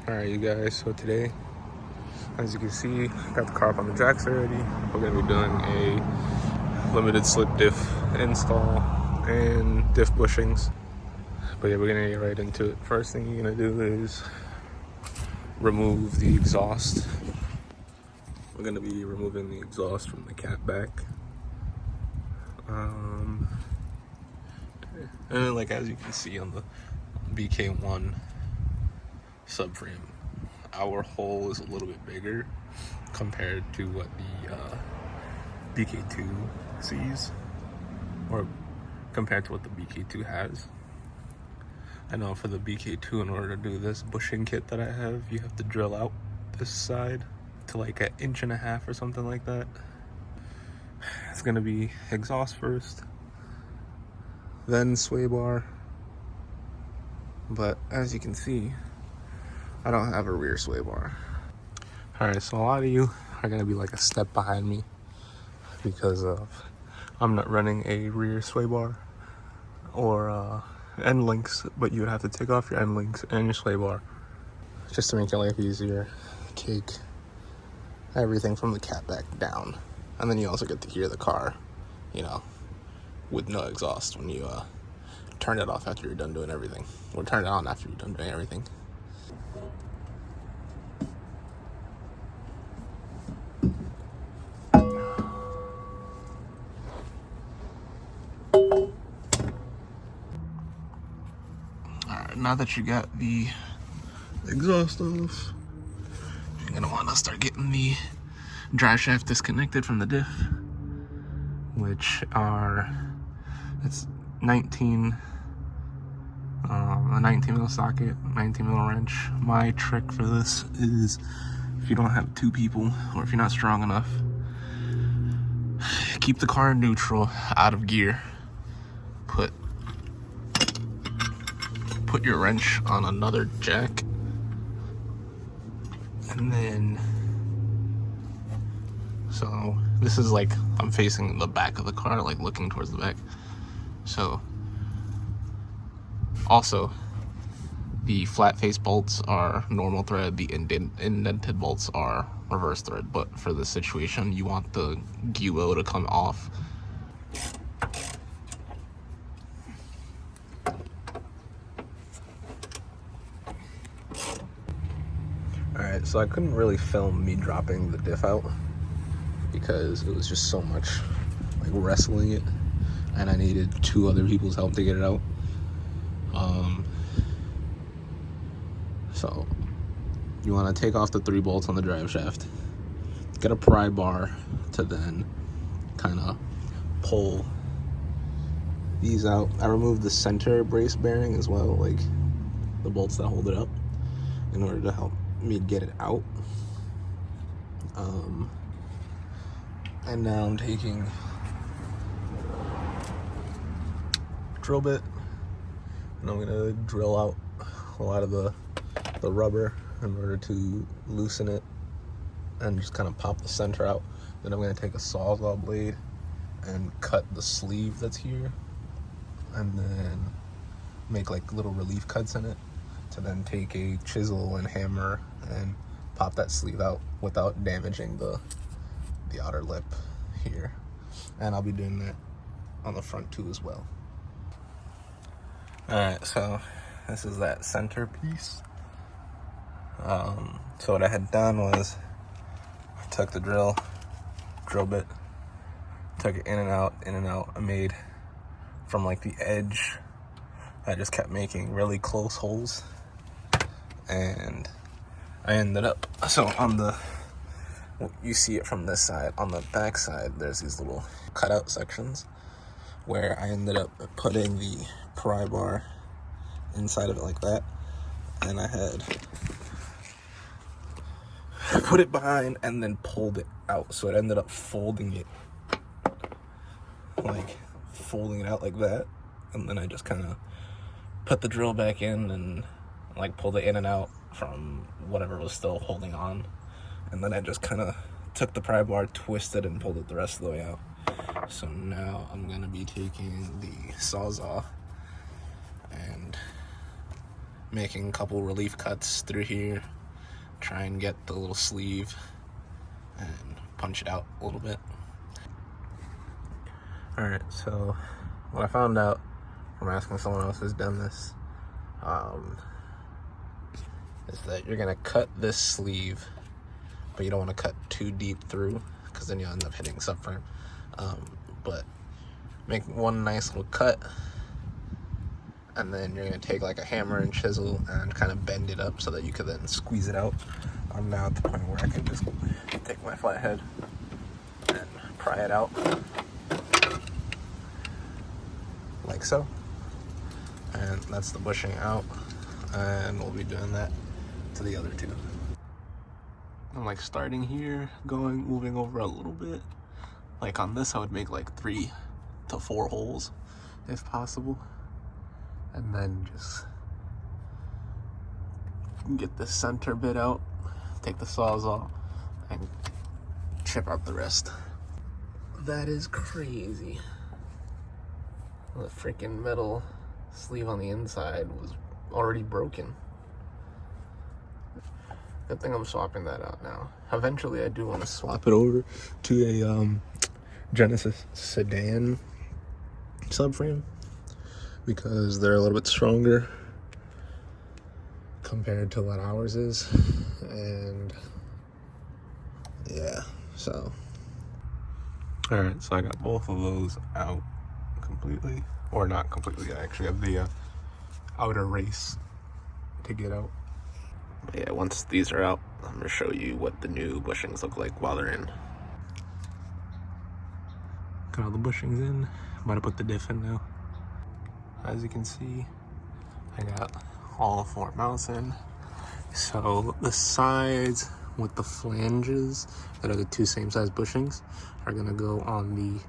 Alright, you guys, so today, as you can see, got the car up on the jacks already. We're going to be doing a limited slip diff install and diff bushings. But yeah, we're going to get right into it. First thing you're going to do is remove the exhaust. We're going to be removing the exhaust from the cat back. And then, like, as you can see on the BK1 subframe, our hole is a little bit bigger compared to what the BK2 sees, or compared to what the BK2 has. I know for the BK2, in order to do this bushing kit that I have, you have to drill out this side to like 1.5 inches or something like that. It's gonna be exhaust first, then sway bar. But as you can see, I don't have a rear sway bar. Alright, so a lot of you are gonna be like a step behind me because I'm not running a rear sway bar or end links, but you would have to take off your end links and your sway bar just to make your life easier. Take everything from the cat back down, and then you also get to hear the car, you know, with no exhaust when you turn it off after you're done doing everything, or turn it on after you're done doing everything. Alright, now that you got the exhaust off, you're gonna want to start getting the drive shaft disconnected from the diff, which are, it's 19 a 19 mil socket, 19 mil wrench. My trick for this is, if you don't have two people or if you're not strong enough, keep the car in neutral, out of gear, put your wrench on another jack, and then, so this is like, I'm facing the back of the car, like looking towards the back. So also, the flat face bolts are normal thread, the indented bolts are reverse thread, but for this situation you want the guo to come off. Alright, so I couldn't really film me dropping the diff out because it was just so much like wrestling it, and I needed 2 other people's help to get it out. So you want to take off the 3 bolts on the drive shaft, get a pry bar to then kind of pull these out. I removed the center brace bearing as well, like the bolts that hold it up, in order to help me get it out. And now I'm taking a drill bit, and I'm gonna drill out a lot of the rubber in order to loosen it and just kind of pop the center out. Then I'm gonna take a sawzall blade and cut the sleeve that's here, and then make like little relief cuts in it, to then take a chisel and hammer and pop that sleeve out without damaging the outer lip here. And I'll be doing that on the front too as well. Alright, so this is that center piece. So what I had done was, I took the drill bit, took it in and out. I made from like the edge, I just kept making really close holes, and I ended up, so on the, you see it from this side, on the back side there's these little cutout sections where I ended up putting the pry bar inside of it like that, and I had put it behind and then pulled it out, so it ended up folding it out like that, and then I just kind of put the drill back in and like pulled it in and out from whatever was still holding on, and then I just kind of took the pry bar, twisted, and pulled it the rest of the way out. So now I'm gonna be taking the Sawzall and making a couple relief cuts through here, try and get the little sleeve and punch it out a little bit. Alright, so what I found out from asking someone else who's done this is that you're gonna cut this sleeve, but you don't want to cut too deep through because then you'll end up hitting subframe. But make one nice little cut, and then you're gonna take like a hammer and chisel and kind of bend it up so that you can then squeeze it out. I'm now at the point where I can just take my flathead and pry it out like so, and that's the bushing out, and we'll be doing that to the other two. I'm like starting here, moving over a little bit. Like on this I would make like 3 to 4 holes if possible, and then just get the center bit out, take the sawzall, and chip out the rest. That is crazy. The freaking metal sleeve on the inside was already broken. Good thing I'm swapping that out now. Eventually I do want to swap it over to a Genesis sedan subframe because they're a little bit stronger compared to what ours is. And yeah, so. Alright, so I got both of those out completely. Or not completely, I actually have the outer race to get out. But yeah, once these are out, I'm going to show you what the new bushings look like while they're in. Got all the bushings in. I'm about to put the diff in now. As you can see, I got all 4 mounts in. So the sides with the flanges that are the 2 same size bushings are going to go on the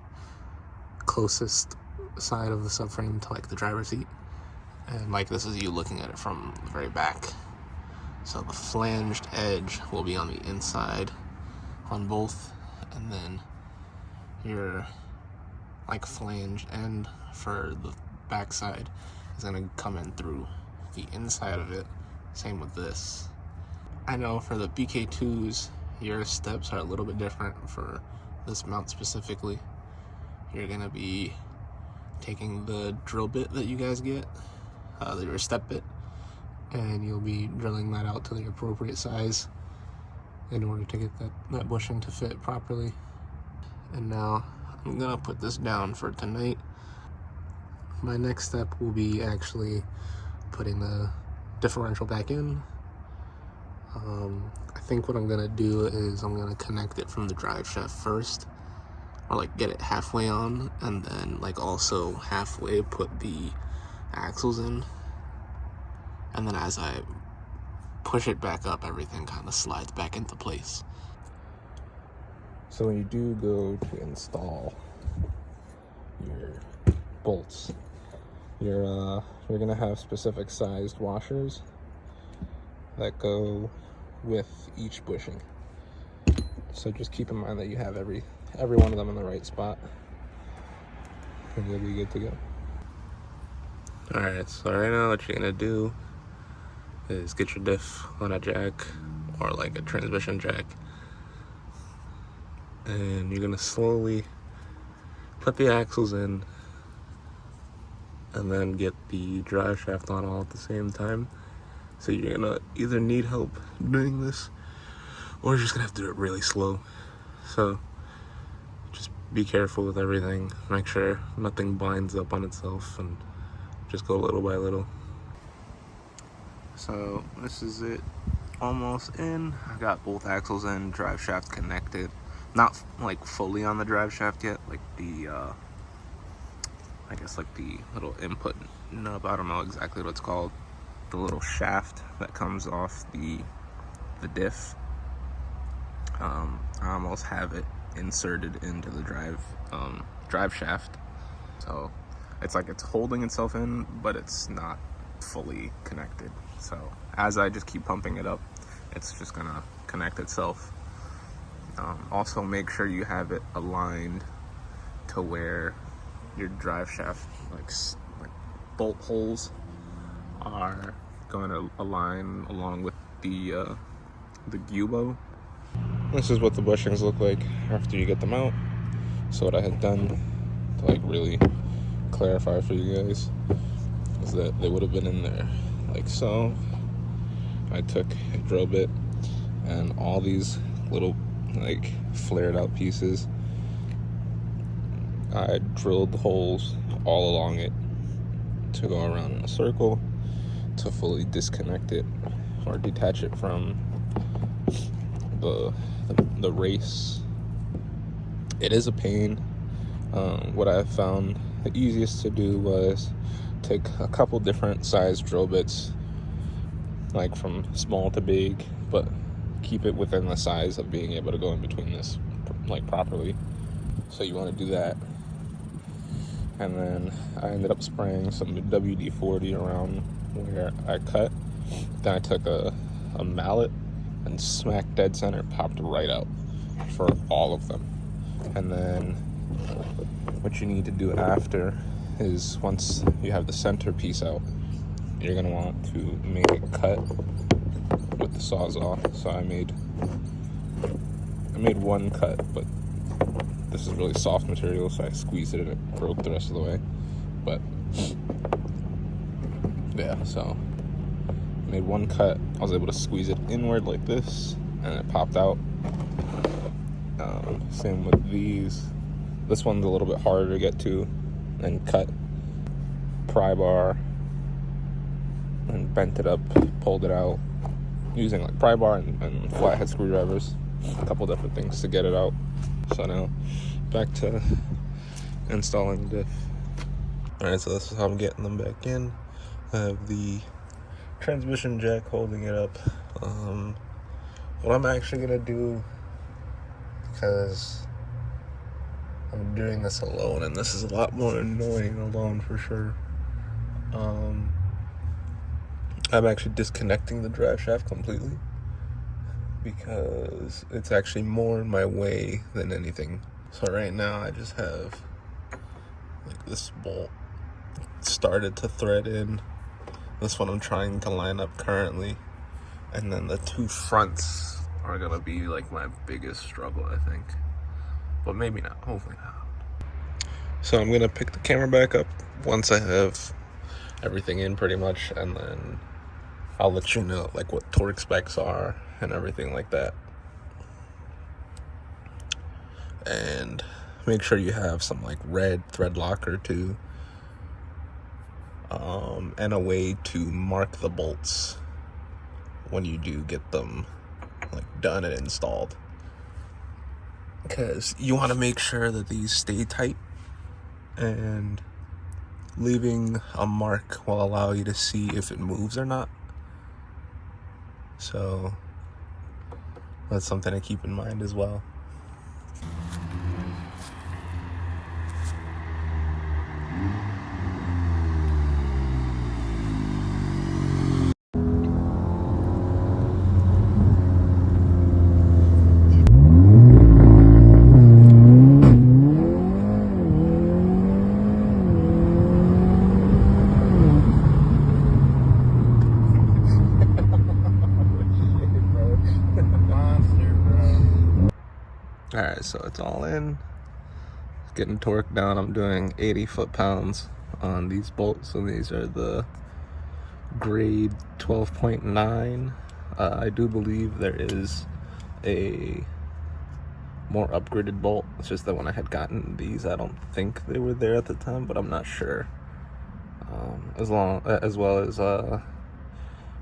closest side of the subframe to like the driver's seat. And like this is you looking at it from the very back. So the flanged edge will be on the inside on both, and then your like flange end for the back side is gonna come in through the inside of it. Same with this. I know for the BK2s, your steps are a little bit different. For this mount specifically, you're gonna be taking the drill bit that you guys get, your step bit, and you'll be drilling that out to the appropriate size in order to get that bushing to fit properly. And now I'm gonna put this down for tonight. My next step will be actually putting the differential back in. I think what I'm gonna do is I'm gonna connect it from the drive shaft first, or like get it halfway on, and then like also halfway put the axles in. And then as I push it back up, everything kind of slides back into place. So when you do go to install your bolts, you're gonna have specific sized washers that go with each bushing. So just keep in mind that you have every one of them in the right spot, and you'll be good to go. Alright, so right now what you're gonna do is get your diff on a jack or like a transmission jack, and you're gonna slowly put the axles in and then get the drive shaft on all at the same time. So you're gonna either need help doing this, or you're just gonna have to do it really slow. So just be careful with everything, make sure nothing binds up on itself, and just go little by little. So this is it, almost in. I got both axles in, drive shaft connected. Not like fully on the drive shaft yet, like the I guess like the little input nub, I don't know exactly what it's called, the little shaft that comes off the diff. I almost have it inserted into the drive shaft, so it's like it's holding itself in, but it's not fully connected. So as I just keep pumping it up, it's just gonna connect itself. Also make sure you have it aligned to where your drive shaft like bolt holes are going to align along with the gubo. This is what the bushings look like after you get them out. So what I had done to like really clarify for you guys is that they would have been in there like so. I took a drill bit and all these little like flared out pieces, I drilled holes all along it to go around in a circle to fully disconnect it or detach it from the race. It is a pain. What I found the easiest to do was take a couple different size drill bits, like from small to big, but keep it within the size of being able to go in between this like properly. So you want to do that. And then I ended up spraying some WD-40 around where I cut. Then I took a mallet and smack dead center, popped right out for all of them. And then what you need to do after is, once you have the center piece out, you're gonna want to make it cut with the Sawzall. So I made one cut, but this is really soft material, so I squeezed it and it broke the rest of the way. But yeah, so I made one cut. I was able to squeeze it inward like this, and it popped out. Same with these. This one's a little bit harder to get to and cut. Pry bar and bent it up, pulled it out using like pry bar and flathead screwdrivers, a couple different things to get it out. So now back to installing Diff. Alright, so this is how I'm getting them back in. I have the transmission jack holding it up. What I'm actually gonna do, because I'm doing this alone and this is a lot more annoying alone for sure, I'm actually disconnecting the drive shaft completely, because it's actually more in my way than anything. So right now I just have like this bolt started to thread in. This one I'm trying to line up currently, and then the two fronts are gonna be like my biggest struggle, I think, but maybe not, hopefully not. So I'm gonna pick the camera back up once I have everything in pretty much, and then I'll let you know like what torque specs are and everything like that. And make sure you have some like red thread locker too, and a way to mark the bolts when you do get them like done and installed, because you want to make sure that these stay tight, and leaving a mark will allow you to see if it moves or not. So that's something to keep in mind as well. Alright, so it's all in. Getting torque down. I'm doing 80 foot-pounds on these bolts, and these are the grade 12.9. I do believe there is a more upgraded bolt. It's just that when I had gotten these, I don't think they were there at the time, but I'm not sure. As well as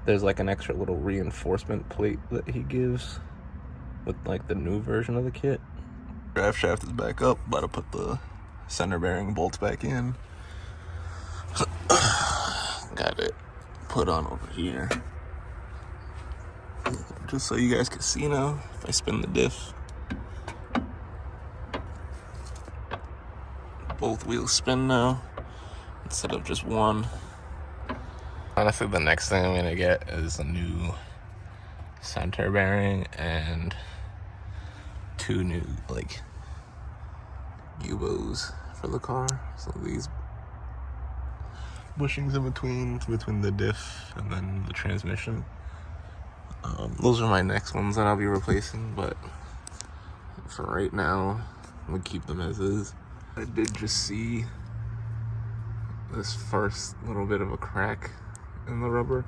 there's like an extra little reinforcement plate that he gives with like the new version of the kit. Drive shaft is back up, about to put the center bearing bolts back in. Got it put on over here, just so you guys can see now. If I spin the diff, both wheels spin now instead of just one. Honestly, the next thing I'm gonna get is a new center bearing and two new like gubos for the car. So these bushings in between the diff and then the transmission. Those are my next ones that I'll be replacing, but for right now, I'm gonna keep them as is. I did just see this first little bit of a crack in the rubber,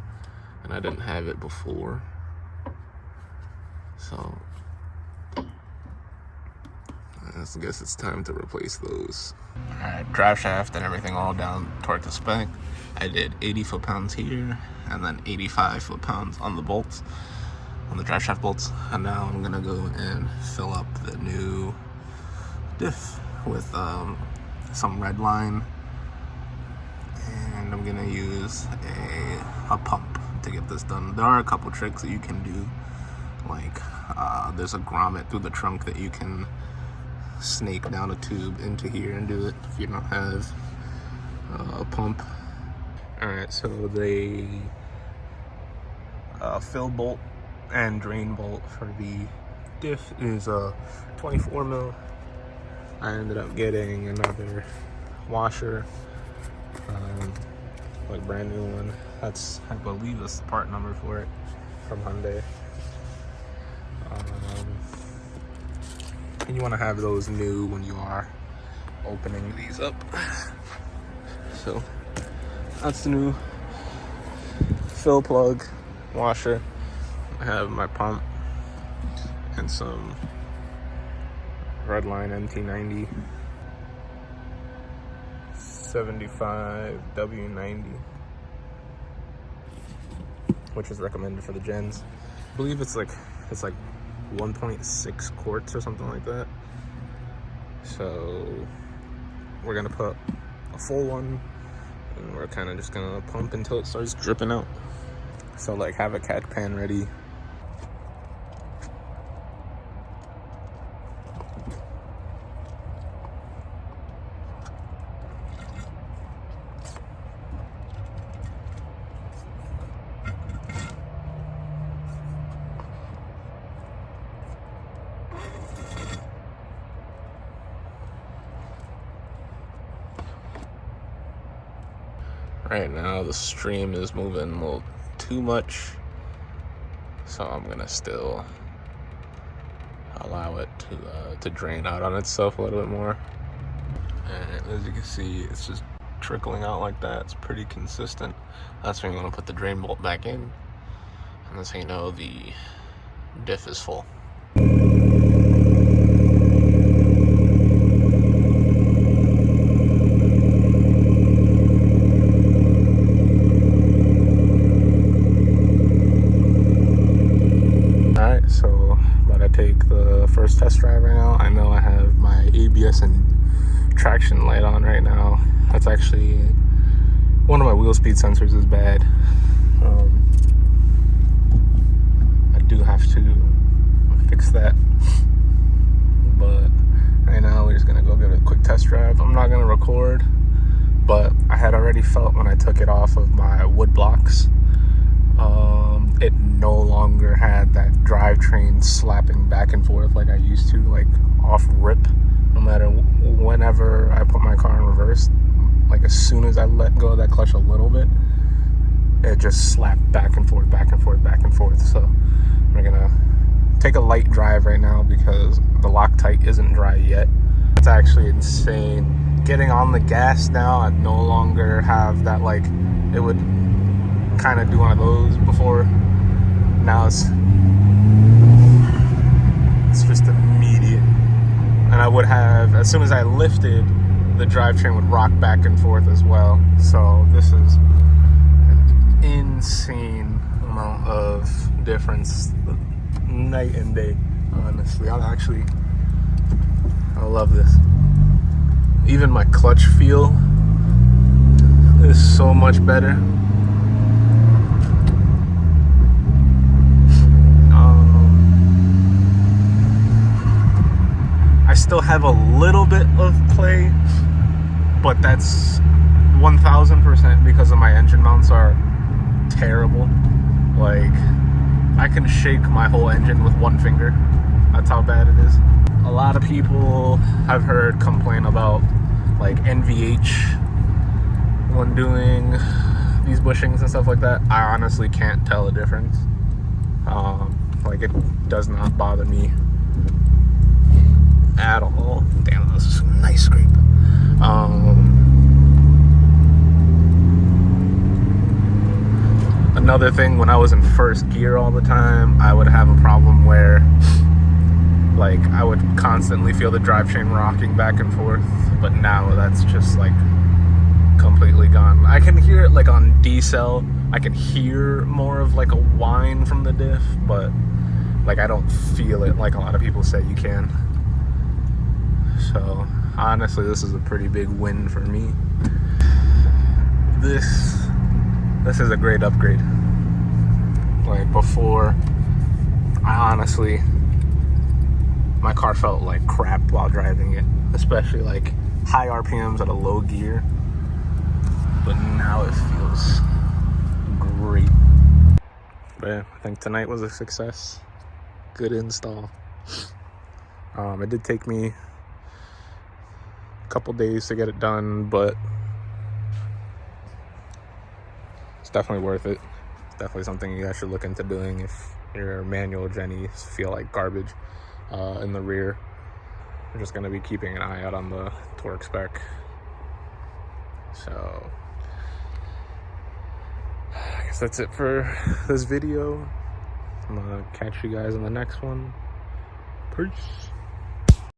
and I didn't have it before, so I guess it's time to replace those. Alright, drive shaft and everything all down toward the spec. I did 80 foot-pounds here, and then 85 foot-pounds on the bolts, on the drive shaft bolts. And now I'm gonna go and fill up the new diff with some red line, and I'm gonna use a pump to get this done. There are a couple tricks that you can do, like there's a grommet through the trunk that you can snake down a tube into here and do it if you don't have a pump. Alright, so the fill bolt and drain bolt for the diff is a 24 mil. I ended up getting another washer, like brand new one. That's, I believe that's the part number for it from Hyundai. And you want to have those new when you are opening these up. So that's the new fill plug washer. I have my pump and some Redline MT90 75 W90, which is recommended for the gens. I believe it's like 1.6 quarts or something like that. So we're gonna put a full one, and we're kind of just gonna pump until it starts dripping out. So like have a catch pan ready. Right now the stream is moving a little too much, so I'm gonna still allow it to drain out on itself a little bit more. And as you can see, it's just trickling out like that. It's pretty consistent. That's when you want to put the drain bolt back in, and that's how you know the diff is full. Take the first test drive right now. I know I have my ABS and traction light on right now. That's actually one of my wheel speed sensors is bad. I do have to fix that, but right now we're just gonna go give it a quick test drive. I'm not gonna record, but I had already felt when I took it off of my wood blocks, it no longer had that drivetrain slapping back and forth like I used to, like off rip. No matter whenever I put my car in reverse, like as soon as I let go of that clutch a little bit, it just slapped back and forth, back and forth, back and forth. So we're gonna take a light drive right now because the Loctite isn't dry yet. It's actually insane. Getting on the gas now, I no longer have that, like it would kind of do one of those before. Now it's just immediate. And I would have, as soon as I lifted, the drivetrain would rock back and forth as well. So this is an insane amount of difference, night and day, honestly. I love this. Even my clutch feel is so much better. I still have a little bit of play, but that's 1000% because of my engine mounts are terrible. Like, I can shake my whole engine with one finger. That's how bad it is. A lot of people I've heard complain about like NVH when doing these bushings and stuff like that, I honestly can't tell the difference. Like, it does not bother me at all. Damn, this is a nice scrape. Another thing, when I was in first gear all the time, I would have a problem where, like, I would constantly feel the drivetrain rocking back and forth, but now that's just, like, completely gone. I can hear it, like, on decel. I can hear more of, like, a whine from the diff, but, like, I don't feel it like a lot of people say you can. So, honestly, this is a pretty big win for me. This is a great upgrade. Like, before, my car felt like crap while driving it, especially like high RPMs at a low gear, but now it feels great. But yeah, I think tonight was a success. Good install. It did take me a couple days to get it done, but it's definitely worth it. It's definitely something you guys should look into doing if your manual Gennies feel like garbage in the rear. I'm just going to be keeping an eye out on the torque spec. So I guess that's it for this video. I'm going to catch you guys in the next one. Peace.